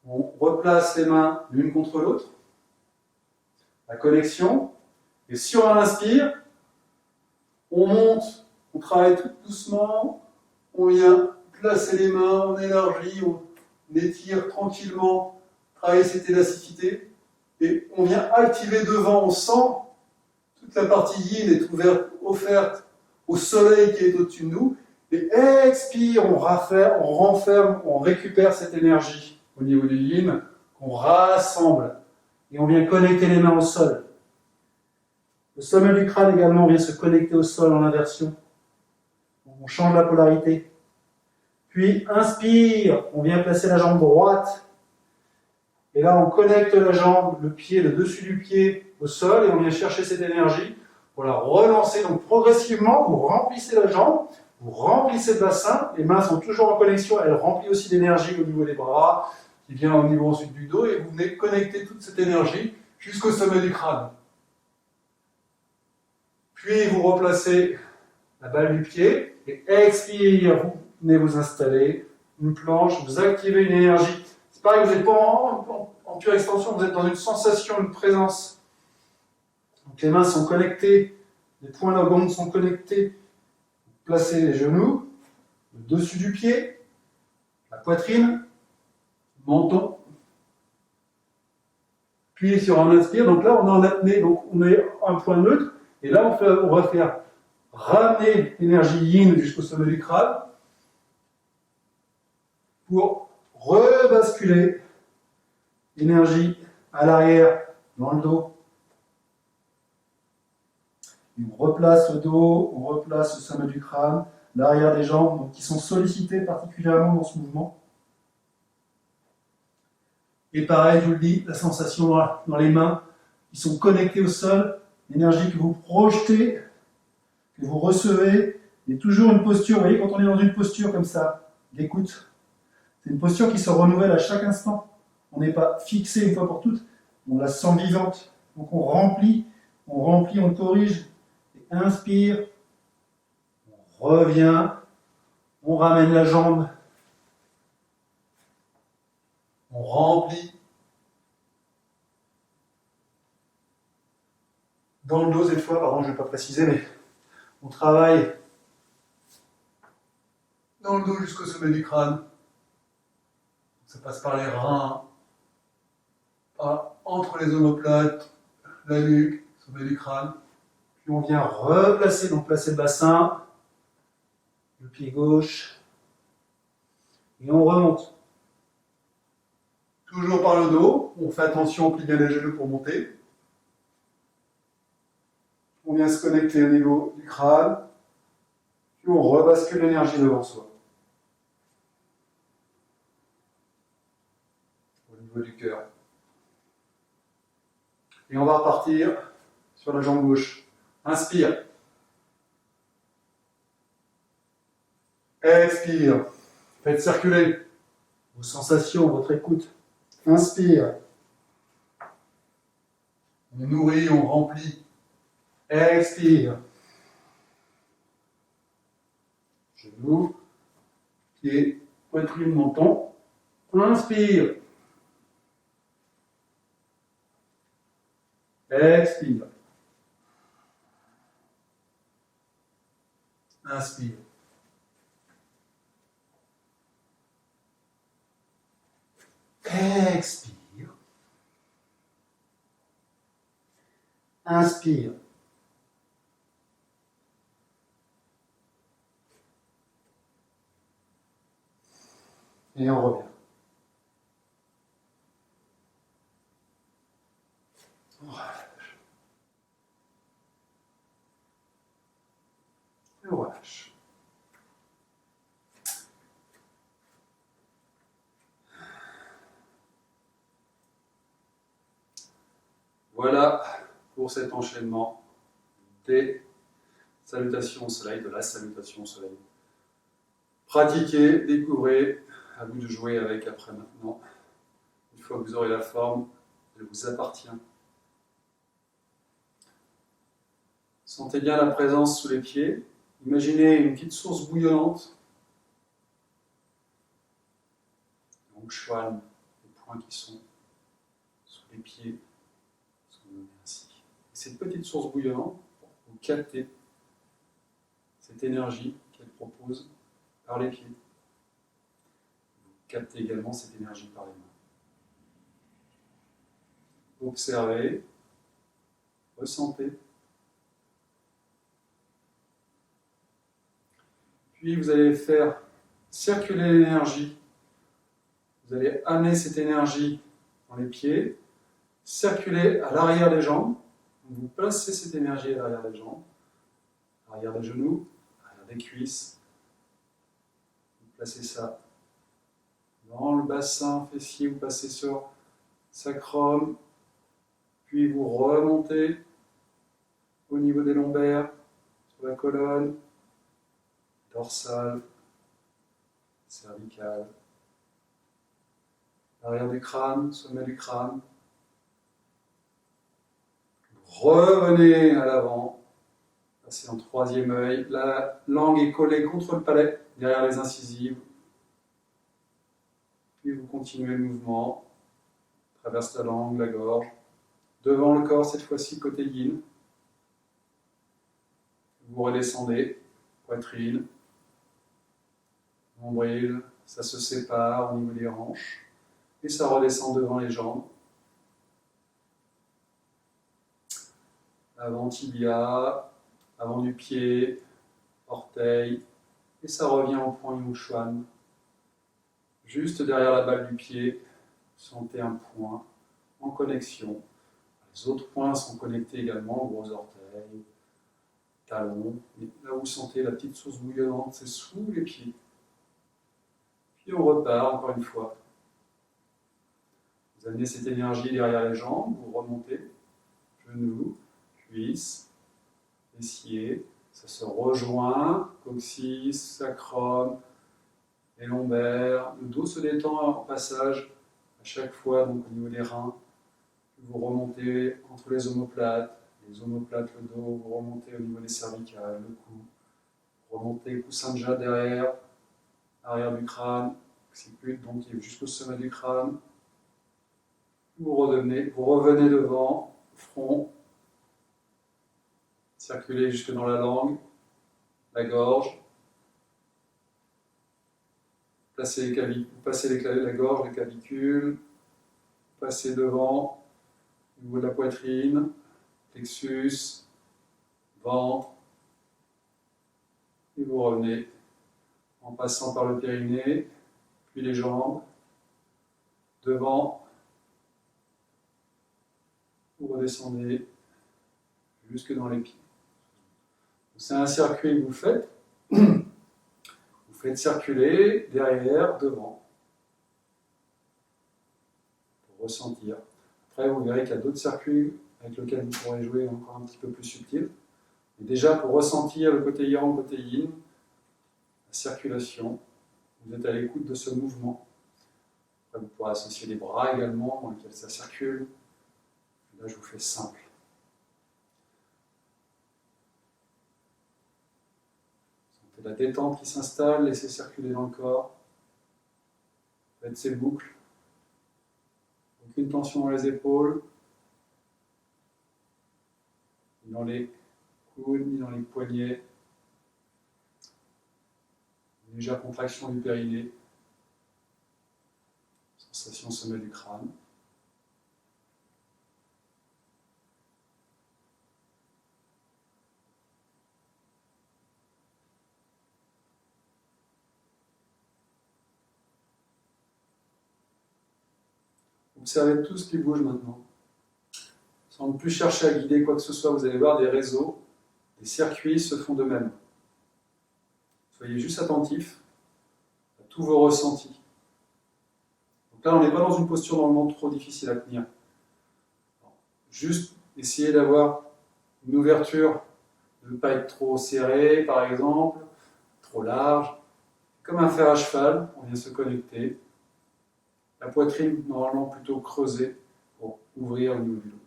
On replace les mains l'une contre l'autre. La connexion. Et si on inspire, on monte, on travaille tout doucement, on vient placer les mains, on élargit, on étire tranquillement, travailler cette élasticité, et on vient activer devant, on sent toute la partie yin est offerte au soleil qui est au-dessus de nous, et expire, on renferme, on récupère cette énergie au niveau du yin, qu'on rassemble, et on vient connecter les mains au sol. Le sommet du crâne également vient se connecter au sol en inversion. On change la polarité. Puis, inspire, on vient placer la jambe droite. Et là, on connecte la jambe, le pied, le dessus du pied au sol, et on vient chercher cette énergie pour la relancer. Donc, progressivement, vous remplissez la jambe, vous remplissez le bassin, les mains sont toujours en connexion, elles remplissent aussi d'énergie au niveau des bras, qui vient au niveau ensuite du dos, et vous venez connecter toute cette énergie jusqu'au sommet du crâne. Puis, vous replacez la balle du pied, et expire, vous venez vous installer, une planche, vous activez une énergie. C'est pareil, vous n'êtes pas en pure extension, vous êtes dans une sensation, une présence. Donc les mains sont connectées Les points logandes sont connectés. Placez les genoux, le dessus du pied, la poitrine, menton. Puis sur un inspire, donc là on est en apnée, donc on est un point neutre. Et là on va faire ramener l'énergie yin jusqu'au sommet du crâne pour rebasculer l'énergie à l'arrière dans le dos. Et on replace le dos, on replace le sommet du crâne, l'arrière des jambes, donc, qui sont sollicités particulièrement dans ce mouvement. Et pareil, je vous le dis, la sensation dans les mains qui sont connectées au sol, l'énergie que vous projetez, que vous recevez, et toujours une posture, vous voyez, quand on est dans une posture comme ça, d'écoute, c'est une posture qui se renouvelle à chaque instant. On n'est pas fixé une fois pour toutes, on la sent vivante. Donc on remplit, on corrige. Et inspire, on revient, on ramène la jambe, on remplit. Dans le dos cette fois, pardon, je ne vais pas préciser, mais on travaille dans le dos jusqu'au sommet du crâne. Ça passe par les reins, entre les omoplates, la nuque, sommet du crâne. Puis on vient replacer, donc placer le bassin, le pied gauche, et on remonte. Toujours par le dos, on fait attention, on plie bien les genoux pour monter. On vient se connecter au niveau du crâne, puis on rebascule l'énergie devant soi. Au niveau du cœur. Et on va repartir sur la jambe gauche. Inspire. Expire. Faites circuler vos sensations, votre écoute. Inspire. On nourrit, on remplit. Expire. Genoux, pieds, poitrine, menton. Inspire. Expire. Inspire. Expire. Inspire. Et on revient. On relâche. Et on relâche. Voilà pour cet enchaînement des salutations au soleil, de la salutation au soleil. Pratiquez, découvrez, à vous de jouer avec après maintenant. Une fois que vous aurez la forme, elle vous appartient. Sentez bien la présence sous les pieds. Imaginez une petite source bouillonnante. Donc, Chuan, les points qui sont sous les pieds sont nommés ainsi. Et cette petite source bouillonnante, vous captez cette énergie qu'elle propose par les pieds. Vous captez également cette énergie par les mains. Observez, ressentez. Puis vous allez faire circuler l'énergie. Vous allez amener cette énergie dans les pieds, circuler à l'arrière des jambes. Vous placez cette énergie à l'arrière des jambes, à l'arrière des genoux, à l'arrière des cuisses. Vous placez ça dans le bassin fessier, vous passez sur sacrum, puis vous remontez au niveau des lombaires, sur la colonne, dorsale, cervicale, l'arrière du crâne, sommet du crâne. Vous revenez à l'avant, passez en troisième œil, la langue est collée contre le palais, derrière les incisives. Puis vous continuez le mouvement, traverse la langue, la gorge, devant le corps cette fois-ci côté yin. Vous redescendez, poitrine, nombril, ça se sépare au niveau des hanches, et ça redescend devant les jambes. Avant tibia, avant du pied, orteil, et ça revient au point Yuchuan. Juste derrière la balle du pied, sentez un point en connexion. Les autres points sont connectés également, gros orteils, talons. Et là où vous sentez la petite source bouillonnante, c'est sous les pieds. Puis on repart encore une fois. Vous amenez cette énergie derrière les jambes, vous remontez, genoux, cuisses, fessiers, ça se rejoint, coccyx, sacrum, les lombaires, le dos se détend en passage à chaque fois, donc au niveau des reins. Vous remontez entre les omoplates, le dos, vous remontez au niveau des cervicales, le cou, remontez coussin de jatte derrière, arrière du crâne, occiput, donc jusqu'au sommet du crâne. Vous revenez devant, front, circulez jusque dans la langue, la gorge. Passez la gorge, les clavicules, passez devant, au niveau de la poitrine, plexus, ventre, et vous revenez en passant par le périnée, puis les jambes, devant, vous redescendez jusque dans les pieds. C'est un circuit que vous faites. Vous faites circuler derrière, devant, pour ressentir. Après, vous verrez qu'il y a d'autres circuits avec lesquels vous pourrez jouer encore un petit peu plus subtil. Mais déjà, pour ressentir le côté yang, le côté yin, la circulation, vous êtes à l'écoute de ce mouvement. Après, vous pourrez associer les bras également, dans lesquels ça circule. Là, je vous fais simple. La détente qui s'installe, laissez circuler dans le corps. Faites ces boucles. Aucune tension dans les épaules, ni dans les coudes, ni dans les poignets. Une légère contraction du périnée. Sensation sommet du crâne. Observez tout ce qui bouge maintenant. Sans ne plus chercher à guider quoi que ce soit, vous allez voir des réseaux, des circuits se font d'eux-mêmes. Soyez juste attentifs à tous vos ressentis. Donc là, on n'est pas dans une posture normalement trop difficile à tenir. Juste essayez d'avoir une ouverture, de ne pas être trop serré, par exemple, trop large. Comme un fer à cheval, on vient se connecter. La poitrine, normalement, plutôt creusée pour ouvrir au niveau du dos.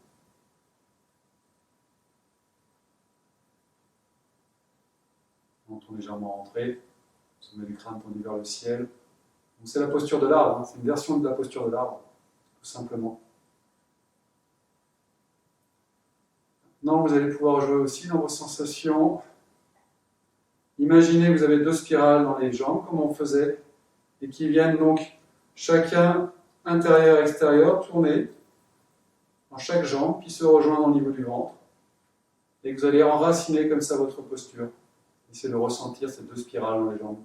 Menton légèrement rentré, sommet du crâne tendu vers le ciel. Donc c'est la posture de l'arbre, hein. C'est une version de la posture de l'arbre, tout simplement. Maintenant, vous allez pouvoir jouer aussi dans vos sensations. Imaginez que vous avez deux spirales dans les jambes, comme on faisait, et qui viennent donc chacun intérieur-extérieur, tourner dans chaque jambe, puis se rejoindre au niveau du ventre. Et que vous allez enraciner comme ça votre posture. Essayez de ressentir ces deux spirales dans les jambes.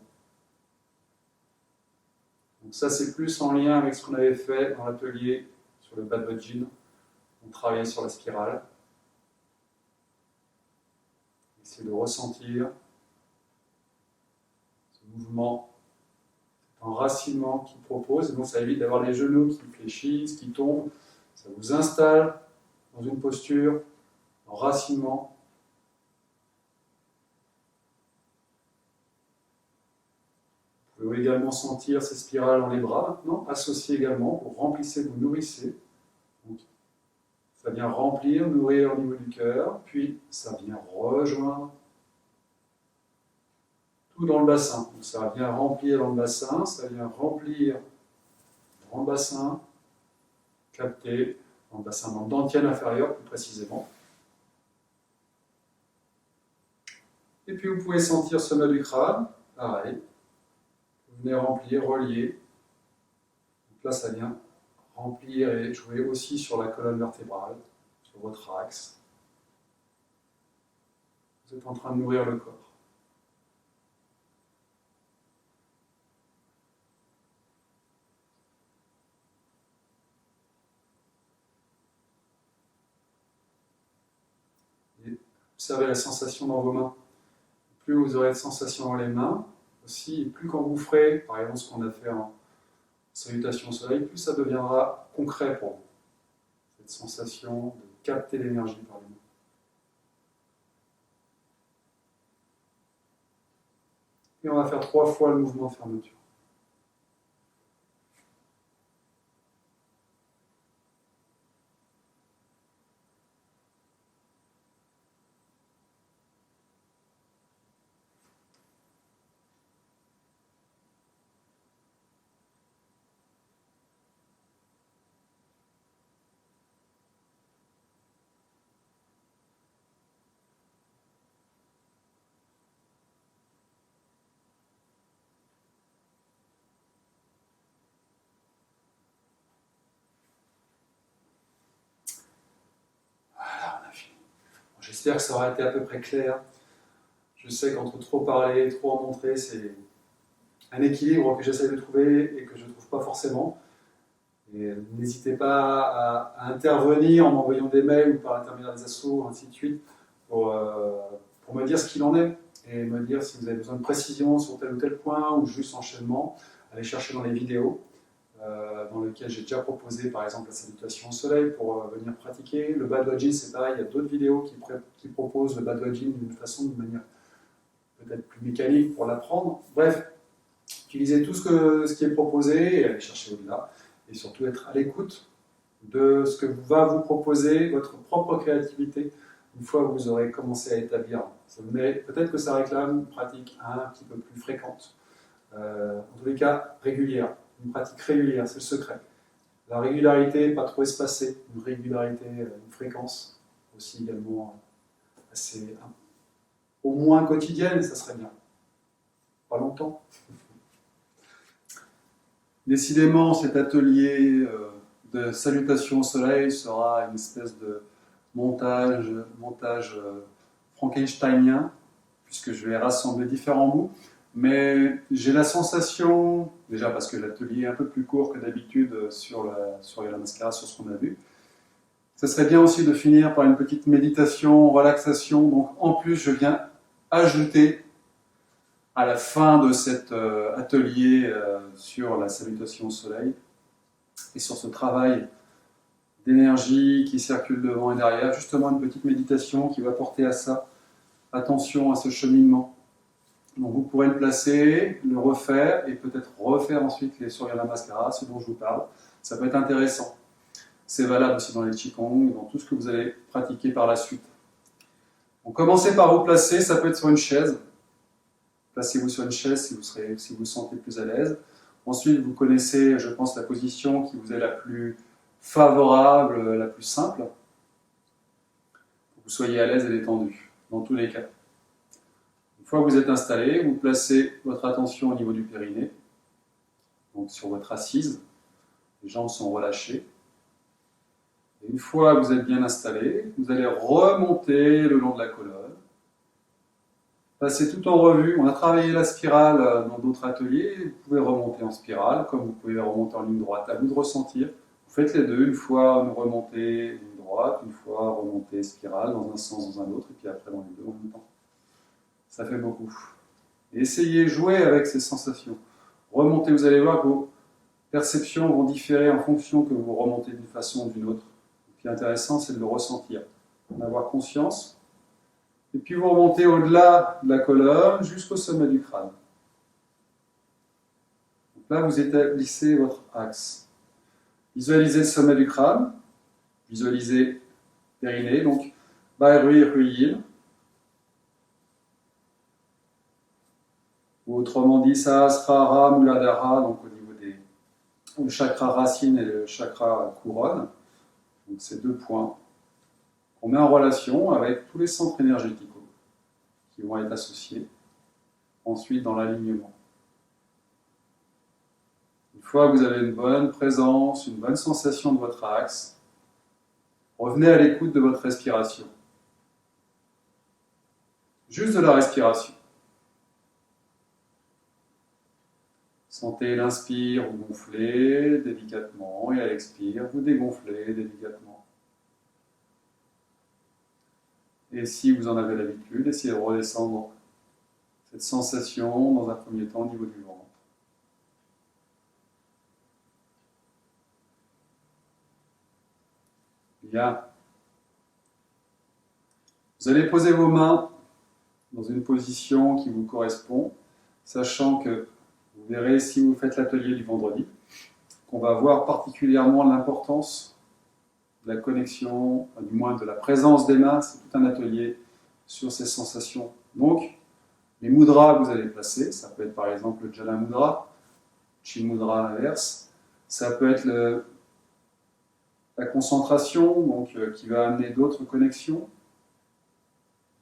Donc ça, c'est plus en lien avec ce qu'on avait fait dans l'atelier sur le bas de votre jean. On travaillait sur la spirale. Essayez de ressentir ce mouvement, cet enracinement qu'il propose. Et donc ça évite d'avoir les genoux qui fléchissent, qui tombent. Ça vous installe dans une posture d'enracinement. Vous pouvez également sentir ces spirales dans les bras maintenant, associées également, vous remplissez, vous nourrissez. Donc, ça vient remplir, nourrir au niveau du cœur, puis ça vient rejoindre tout dans le bassin. Donc ça vient remplir dans le bassin, ça vient remplir dans le bassin, capter dans le bassin, dans le dantian inférieur plus précisément. Et puis vous pouvez sentir sommet du crâne, pareil. Vous venez remplir, relier. Donc là, ça vient remplir et jouer aussi sur la colonne vertébrale, sur votre axe. Vous êtes en train de nourrir le corps. Et observez la sensation dans vos mains. Plus vous aurez de sensations dans les mains, aussi, et plus quand vous ferez, par exemple ce qu'on a fait en salutation au soleil, plus ça deviendra concret pour vous. Cette sensation de capter l'énergie par les mains. Et on va faire 3 fois le mouvement de fermeture. J'espère que ça aura été à peu près clair. Je sais qu'entre trop parler, trop en montrer, c'est un équilibre que j'essaie de trouver et que je ne trouve pas forcément. Et n'hésitez pas à intervenir en m'envoyant des mails ou par l'intermédiaire des assos, ainsi de suite, pour me dire ce qu'il en est et me dire si vous avez besoin de précision sur tel ou tel point ou juste enchaînement. Allez chercher dans les vidéos. Dans lequel j'ai déjà proposé par exemple la salutation au soleil pour venir pratiquer. Le bad wedging, c'est pareil, il y a d'autres vidéos qui proposent le bad wedging d'une façon, de manière peut-être plus mécanique pour l'apprendre. Bref, utilisez tout ce qui est proposé et allez chercher au-delà. Et surtout être à l'écoute de ce que va vous proposer votre propre créativité une fois que vous aurez commencé à établir. Peut-être que ça réclame une pratique un petit peu plus fréquente. En tous les cas, régulière. Une pratique régulière, c'est le secret. La régularité, pas trop espacée, une régularité, une fréquence aussi également assez, au moins quotidienne, ça serait bien. Pas longtemps. Décidément, cet atelier de salutation au soleil sera une espèce de montage frankensteinien, puisque je vais rassembler différents bouts. Mais j'ai la sensation, déjà parce que l'atelier est un peu plus court que d'habitude sur la mascara, sur ce qu'on a vu, ça serait bien aussi de finir par une petite méditation, relaxation. Donc en plus, je viens ajouter à la fin de cet atelier sur la salutation au soleil et sur ce travail d'énergie qui circule devant et derrière, justement une petite méditation qui va porter à ça. Attention à ce cheminement. Donc vous pourrez le placer, le refaire et peut-être refaire ensuite les Surya Namaskara, ce dont je vous parle. Ça peut être intéressant. C'est valable aussi dans les Qigong, dans tout ce que vous allez pratiquer par la suite. Donc commencez par vous placer, ça peut être sur une chaise. Placez-vous sur une chaise si vous sentez plus à l'aise. Ensuite, vous connaissez, je pense, la position qui vous est la plus favorable, la plus simple, pour que vous soyez à l'aise et détendu, dans tous les cas. Une fois que vous êtes installé, vous placez votre attention au niveau du périnée, donc sur votre assise, les jambes sont relâchées. Et une fois que vous êtes bien installé, vous allez remonter le long de la colonne, passer tout en revue. On a travaillé la spirale dans d'autres ateliers, vous pouvez remonter en spirale, comme vous pouvez remonter en ligne droite, à vous de ressentir. Vous faites les deux, une fois remonter ligne droite, une fois remonter spirale, dans un sens, dans un autre, et puis après dans les deux en même temps. Ça fait beaucoup. Et essayez de jouer avec ces sensations. Remontez, vous allez voir que vos perceptions vont différer en fonction que vous remontez d'une façon ou d'une autre. Ce qui est intéressant, c'est de le ressentir, d'en avoir conscience. Et puis vous remontez au-delà de la colonne jusqu'au sommet du crâne. Donc là, vous établissez votre axe. Visualisez le sommet du crâne, visualisez périnée, donc Bhairui Ruyin. Ou autrement dit, Sahasrara Muladhara, donc au niveau du chakra racine et le chakra couronne. Donc ces deux points qu'on met en relation avec tous les centres énergétiques qui vont être associés. Ensuite, dans l'alignement. Une fois que vous avez une bonne présence, une bonne sensation de votre axe, revenez à l'écoute de votre respiration. Juste de la respiration. Sentez l'inspire, vous gonflez délicatement, et à l'expire, vous dégonflez délicatement. Et si vous en avez l'habitude, essayez de redescendre cette sensation dans un premier temps au niveau du ventre. Bien. Vous allez poser vos mains dans une position qui vous correspond, sachant que vous verrez si vous faites l'atelier du vendredi, qu'on va voir particulièrement l'importance de la connexion, du moins de la présence des mains. C'est tout un atelier sur ces sensations. Donc, les mudras que vous allez placer, ça peut être par exemple le Jala Mudra, Chin Mudra inverse, ça peut être la concentration, donc, qui va amener d'autres connexions,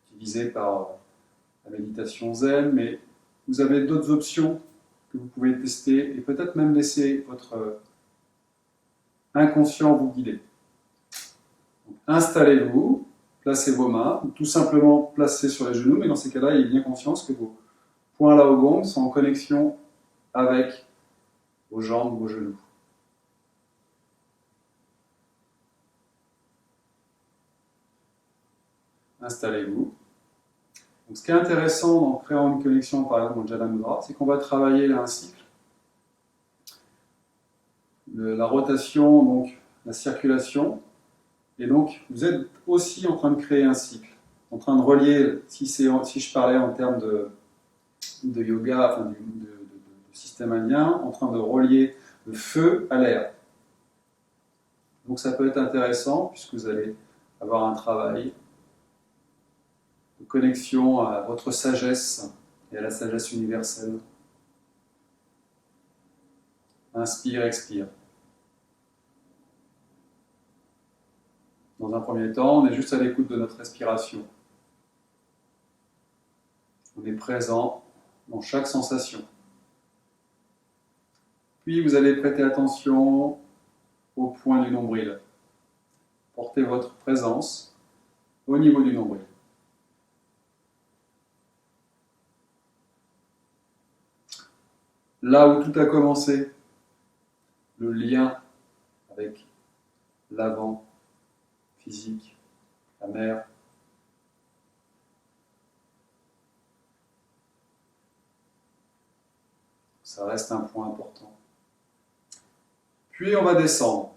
utilisées par la méditation zen, mais vous avez d'autres options que vous pouvez tester et peut-être même laisser votre inconscient vous guider. Installez-vous, placez vos mains, ou tout simplement placez sur les genoux, mais dans ces cas-là, ayez bien conscience que vos points là au gong sont en connexion avec vos jambes, vos genoux. Installez-vous. Donc, ce qui est intéressant en créant une connexion, par exemple, au Jala Mudra, c'est qu'on va travailler un cycle. La rotation, donc la circulation. Et donc, vous êtes aussi en train de créer un cycle, en train de relier, si je parlais en termes de yoga, enfin de système indien, en train de relier le feu à l'air. Donc ça peut être intéressant, puisque vous allez avoir un travail de connexion à votre sagesse et à la sagesse universelle. Inspire, expire. Dans un premier temps, on est juste à l'écoute de notre respiration. On est présent dans chaque sensation. Puis vous allez prêter attention au point du nombril. Portez votre présence au niveau du nombril. Là où tout a commencé, le lien avec l'avant physique, la mer. Ça reste un point important. Puis on va descendre.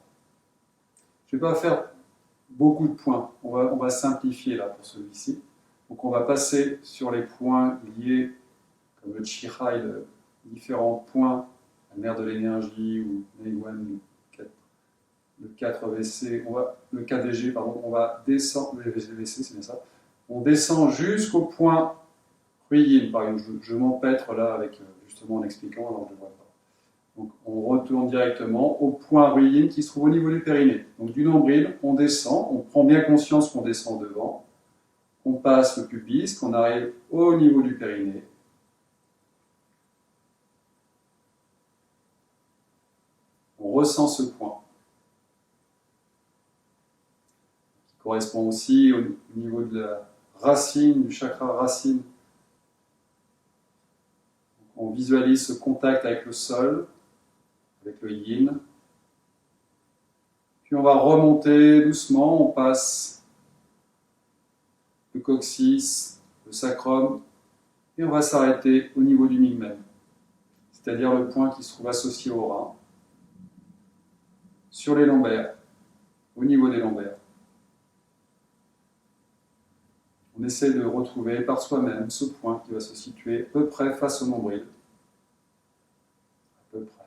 Je ne vais pas faire beaucoup de points. On va simplifier là pour celui-ci. Donc on va passer sur les points liés, comme le Chira et les différents points, la mer de l'énergie ou Neiguan, le 4VC, le 4DG, pardon, on va descendre, le VC, c'est bien ça. On descend jusqu'au point Ruyin, par exemple. Je m'empêtre là avec, justement en expliquant, alors je ne vois pas. Donc on retourne directement au point Ruyin qui se trouve au niveau du périnée. Donc du nombril, on descend, on prend bien conscience qu'on descend devant, on passe le pubis, qu'on arrive au niveau du périnée. On ressent ce point. Qui correspond aussi au niveau de la racine, du chakra racine. On visualise ce contact avec le sol, avec le yin. Puis on va remonter doucement, on passe le coccyx, le sacrum, et on va s'arrêter au niveau du migmen, c'est-à-dire le point qui se trouve associé au rein, sur les lombaires, au niveau des lombaires. On essaie de retrouver par soi-même ce point qui va se situer à peu près face au nombril. À peu près.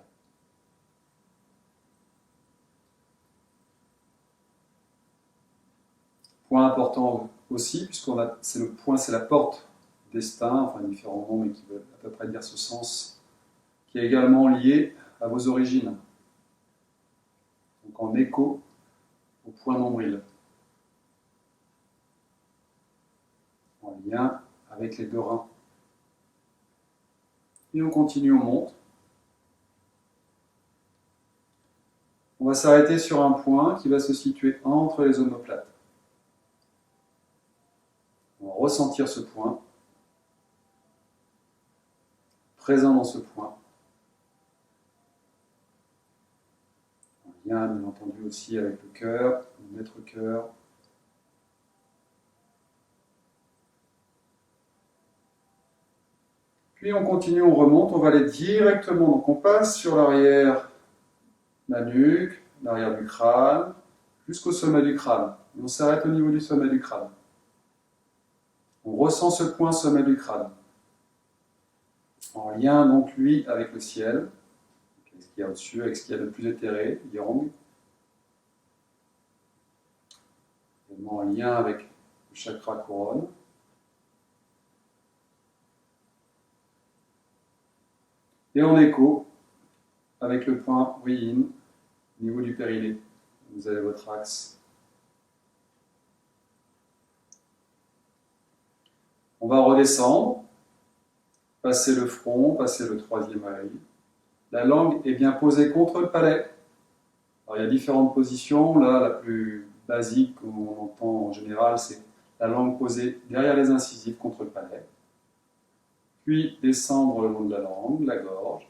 Point important aussi, c'est la porte destin, enfin différents noms, mais qui veulent à peu près dire ce sens, qui est également lié à vos origines. Donc en écho au point nombril. En lien avec les deux reins. Et on continue, on monte. On va s'arrêter sur un point qui va se situer entre les omoplates. On va ressentir ce point, présent dans ce point. En lien, bien entendu, aussi avec le cœur, le maître-cœur. Puis on continue, on remonte, on va aller directement. Donc on passe sur l'arrière de la nuque, l'arrière du crâne, jusqu'au sommet du crâne. Et on s'arrête au niveau du sommet du crâne. On ressent ce point sommet du crâne. En lien donc lui avec le ciel, avec ce qu'il y a au-dessus, avec ce qu'il y a de plus éthéré, Yang. Également en lien avec le chakra couronne. Et en écho avec le point Yin au niveau du périnée. Vous avez votre axe. On va redescendre, passer le front, passer le troisième œil. La langue est bien posée contre le palais. Alors, il y a différentes positions. Là, la plus basique qu'on entend en général, c'est la langue posée derrière les incisives contre le palais. Puis descendre le long de la langue, la gorge.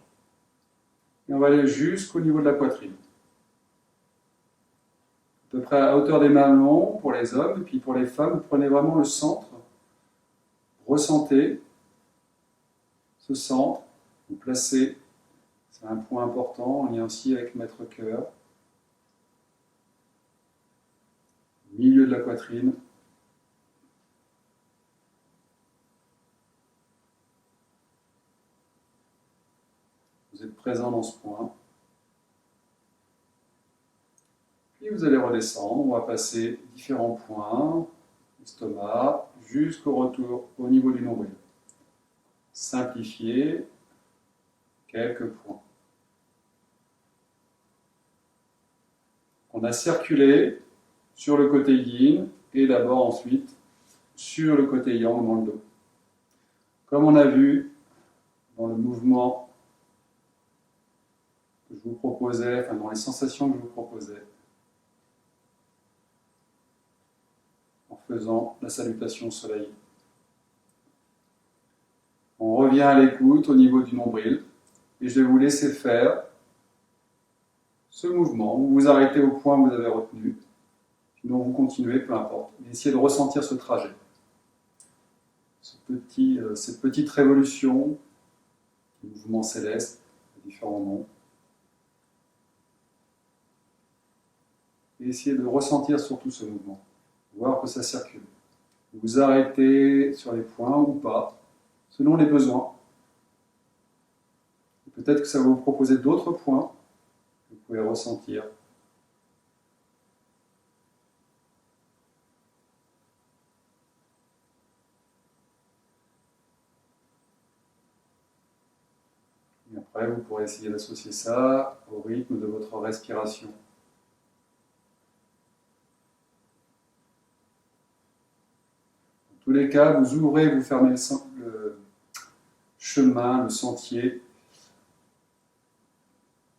Et on va aller jusqu'au niveau de la poitrine. À peu près à hauteur des mamelons pour les hommes, et puis pour les femmes, vous prenez vraiment le centre. Ressentez ce centre, vous placez, c'est un point important, en lien aussi avec maître-cœur, milieu de la poitrine. Vous êtes présent dans ce point. Puis vous allez redescendre, on va passer différents points, estomac, jusqu'au retour au niveau du nombril. Simplifier quelques points. On a circulé sur le côté yin et d'abord ensuite sur le côté yang dans le dos. Comme on a vu dans le mouvement que je vous proposais, enfin dans les sensations que je vous proposais, en faisant la salutation au soleil. On revient à l'écoute au niveau du nombril et je vais vous laisser faire ce mouvement. Vous vous arrêtez au point où vous avez retenu, sinon vous continuez, peu importe. Et essayez de ressentir ce trajet, cette petite révolution, le mouvement céleste, différents noms. Et essayez de ressentir surtout ce mouvement, voir que ça circule. Vous vous arrêtez sur les points ou pas, selon les besoins. Peut-être que ça va vous proposer d'autres points que vous pouvez ressentir. Et après, vous pourrez essayer d'associer ça au rythme de votre respiration. Dans tous les cas, vous ouvrez, vous fermez le chemin, le sentier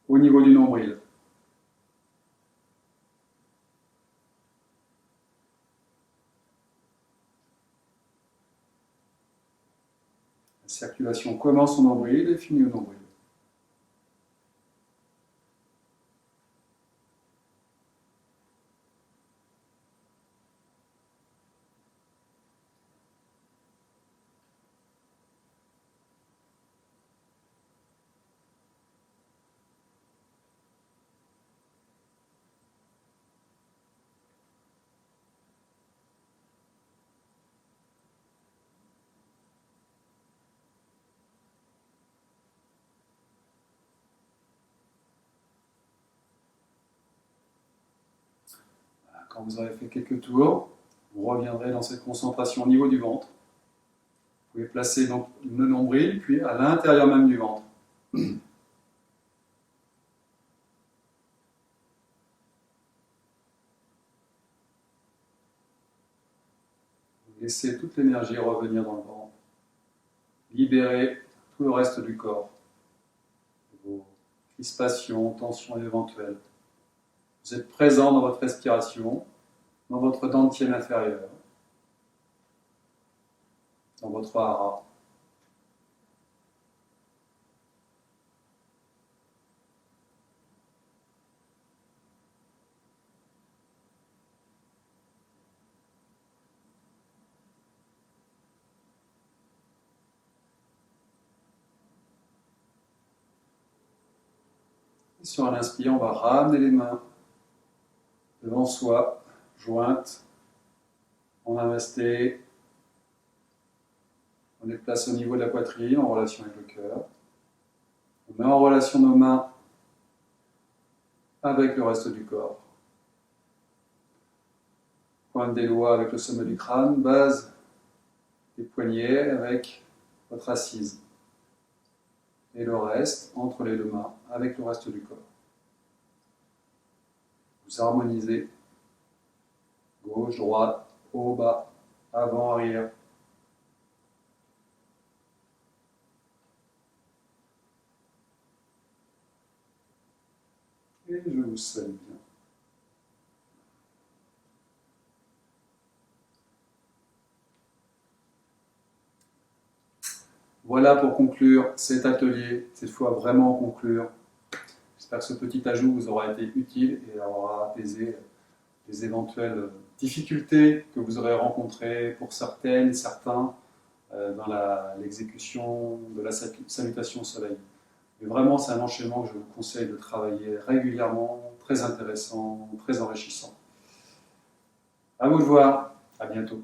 au niveau du nombril. La circulation commence au nombril et finit au nombril. Quand vous aurez fait quelques tours, vous reviendrez dans cette concentration au niveau du ventre. Vous pouvez placer donc le nombril, puis à l'intérieur même du ventre. Laissez toute l'énergie revenir dans le ventre. libérez tout le reste du corps, vos crispations, tensions éventuelles. Vous êtes présent dans votre respiration, dans votre dantienne inférieure, dans votre hara. Et sur un inspire, on va ramener les mains devant soi, jointes, en namasté. On les place au niveau de la poitrine, en relation avec le cœur. On met en relation nos mains avec le reste du corps. Pointe des doigts avec le sommet du crâne, base des poignets avec votre assise. Et le reste entre les deux mains avec le reste du corps. Vous harmonisez gauche, droite, haut, bas, avant, arrière. Et je vous salue bien. Voilà pour conclure cet atelier, cette fois vraiment conclure. J'espère que ce petit ajout vous aura été utile et aura apaisé les éventuelles difficultés que vous aurez rencontrées pour certaines et certains dans l'exécution de la salutation au soleil. Mais vraiment, c'est un enchaînement que je vous conseille de travailler régulièrement, très intéressant, très enrichissant. À vous de voir, à bientôt.